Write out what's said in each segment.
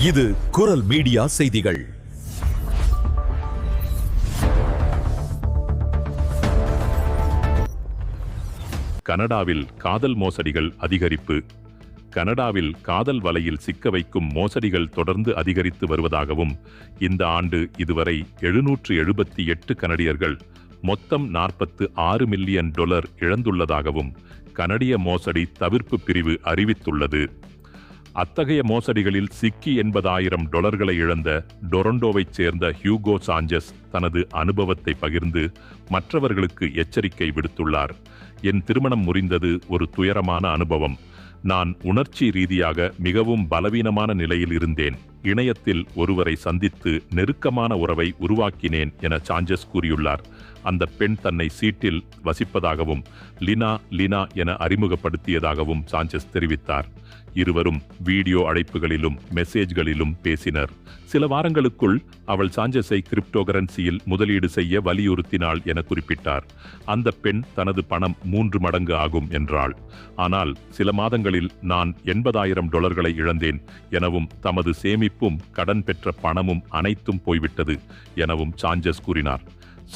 இது குரல் மீடியா செய்திகள். கனடாவில் காதல் மோசடிகள் அதிகரிப்பு. கனடாவில் காதல் வலையில் சிக்க வைக்கும் மோசடிகள் தொடர்ந்து அதிகரித்து வருவதாகவும், இந்த ஆண்டு இதுவரை 778 கனடியர்கள் மொத்தம் $46 மில்லியன் இழந்துள்ளதாகவும் கனடிய மோசடி தவிர்ப்பு பிரிவு அறிவித்துள்ளது. அத்தகைய மோசடிகளில் சிக்கி $80,000 இழந்த டொரண்டோவைச் சேர்ந்த ஹியூகோ சாஞ்சஸ் தனது அனுபவத்தை பகிர்ந்து மற்றவர்களுக்கு எச்சரிக்கை விடுத்துள்ளார். என் திருமணம் முறிந்தது ஒரு துயரமான அனுபவம். நான் உணர்ச்சி ரீதியாக மிகவும் பலவீனமான நிலையில் இருந்தேன். இணையத்தில் ஒருவரை சந்தித்து நெருக்கமான உறவை உருவாக்கினேன் என சாஞ்சஸ் கூறியுள்ளார். அந்த பெண் தன்னை சீட்டில் வசிப்பதாகவும் லினா என அறிமுகப்படுத்தியதாகவும் சாஞ்சஸ் தெரிவித்தார். இருவரும் வீடியோ அழைப்புகளிலும் மெசேஜ்களிலும் பேசினர். சில வாரங்களுக்குள் அவள் சாஞ்சஸை கிரிப்டோகரன்சியில் முதலீடு செய்ய வலியுறுத்தினாள் என குறிப்பிட்டார். அந்த பெண் தனது பணம் 3 மடங்கு ஆகும் என்றாள். ஆனால் சில மாதங்களில் நான் $80,000 இழந்தேன் எனவும் தமது சேமிப்பும் கடன் பெற்ற பணமும் அனைத்தும் போய்விட்டது எனவும் சாஞ்சஸ் கூறினார்.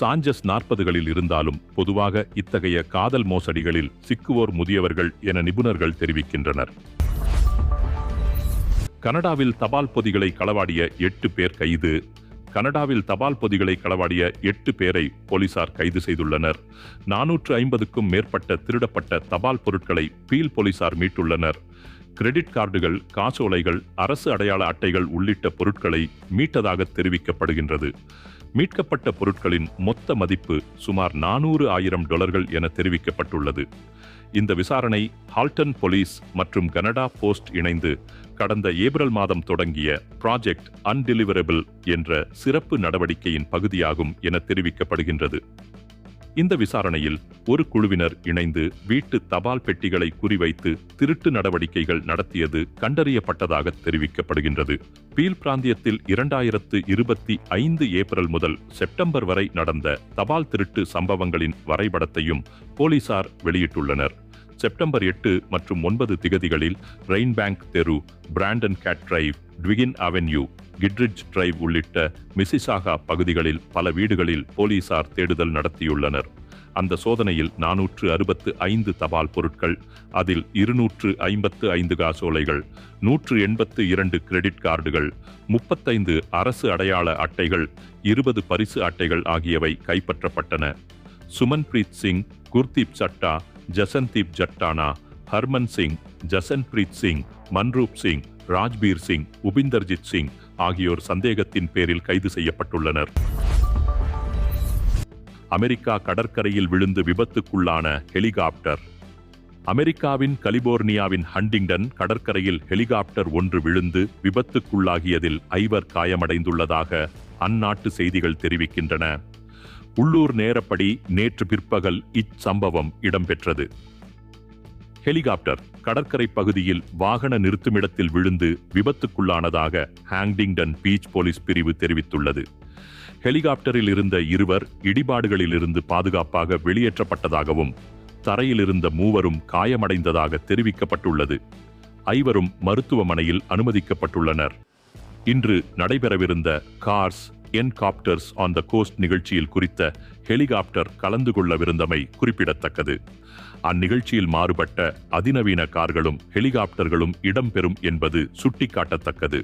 சாஞ்சஸ் 40களில் இருந்தாலும் பொதுவாக இத்தகைய காதல் மோசடிகளில் சிக்குவோர் முதியவர்கள் என நிபுணர்கள் தெரிவிக்கின்றனர். கனடாவில் தபால் பொதிகளை களவாடிய 8 பேர் கைது. கனடாவில் தபால் பொதிகளை களவாடிய 8 பேரை போலீசார் கைது செய்துள்ளனர். 450க்கும் மேற்பட்ட திருடப்பட்ட தபால் பொருட்களை பீல் போலீசார் மீட்டுள்ளனர். கிரெடிட் கார்டுகள், காசோலைகள், அரசு அடையாள அட்டைகள் உள்ளிட்ட பொருட்களை மீட்டதாக தெரிவிக்கப்படுகின்றது. மீட்கப்பட்ட பொருட்களின் மொத்த மதிப்பு சுமார் $400,000 என தெரிவிக்கப்பட்டுள்ளது. இந்த விசாரணை ஹால்டன் போலீஸ் மற்றும் கனடா போஸ்ட் இணைந்து கடந்த ஏப்ரல் மாதம் தொடங்கிய ப்ராஜெக்ட் அன்டெலிவரபிள் என்ற சிறப்பு நடவடிக்கையின் பகுதியாகும் என தெரிவிக்கப்படுகின்றது. இந்த விசாரணையில் ஒரு குழுவினர் இணைந்து வீட்டு தபால் பெட்டிகளை குறிவைத்து திருட்டு நடவடிக்கைகள் நடத்தியது கண்டறியப்பட்டதாக தெரிவிக்கப்படுகின்றது. பீல் பிராந்தியத்தில் 2025 ஏப்ரல் முதல் செப்டம்பர் வரை நடந்த தபால் திருட்டு சம்பவங்களின் வரைபடத்தையும் போலீசார் வெளியிட்டுள்ளனர். செப்டம்பர் 8 மற்றும் 9 திகதிகளில் ரெயின்பேங்க் தெரு, Brandon Gate Drive, Twigin Avenue, Kittridge Drive உள்ளிட்ட மிசிசாகா பகுதிகளில் பல வீடுகளில் போலீசார் தேடுதல் நடத்தியுள்ளனர். அந்த சோதனையில் 465 தபால் பொருட்கள், அதில் 255 காசோலைகள், 182 கிரெடிட் கார்டுகள், 35 அரசு அடையாள அட்டைகள், 20 பரிசு அட்டைகள் ஆகியவை கைப்பற்றப்பட்டன. சுமன்பிரீத் சிங், குர்தீப் சட்டா, ஜசன்தீப் ஜட்டானா, ஹர்மன் சிங், ஜசன்பிரீத் சிங், மன்ரூப் சிங், ராஜ்பீர் சிங், உபிந்தர்ஜித் சிங் ஆகியோர் சந்தேகத்தின் பேரில் கைது செய்யப்பட்டுள்ளனர். அமெரிக்கா கடற்கரையில் விழுந்து விபத்துக்குள்ளான ஹெலிகாப்டர். அமெரிக்காவின் கலிபோர்னியாவின் ஹண்டிங்டன் கடற்கரையில் ஹெலிகாப்டர் ஒன்று விழுந்து விபத்துக்குள்ளாகியதில் 5 காயமடைந்துள்ளதாக அந்நாட்டு செய்திகள் தெரிவிக்கின்றன. உள்ளூர் நேரப்படி நேற்று பிற்பகல் இச்சம்பவம் இடம்பெற்றது. ஹெலிகாப்டர் கடற்கரை பகுதியில் வாகன நிறுத்துமிடத்தில் விழுந்து விபத்துக்குள்ளானதாக ஹாங்டிங்டன் பீச் போலீஸ் பிரிவு தெரிவித்துள்ளது. ஹெலிகாப்டரில் இருந்த 2 இடிபாடுகளில் இருந்து பாதுகாப்பாக வெளியேற்றப்பட்டதாகவும் தரையில் இருந்த 3 காயமடைந்ததாக தெரிவிக்கப்பட்டுள்ளது. 5 மருத்துவமனையில் அனுமதிக்கப்பட்டுள்ளனர். இன்று நடைபெறவிருந்த கார்ஸ் என்காப்டர்ஸ் ஆன் த கோஸ்ட் நிகழ்ச்சியில் குறித்த ஹெலிகாப்டர் கலந்து கொள்ளவிருந்தமை குறிப்பிடத்தக்கது. அந்நிகழ்ச்சியில் மாறுபட்ட அதிநவீன கார்களும் ஹெலிகாப்டர்களும் இடம்பெறும் என்பது சுட்டிக்காட்டத்தக்கது.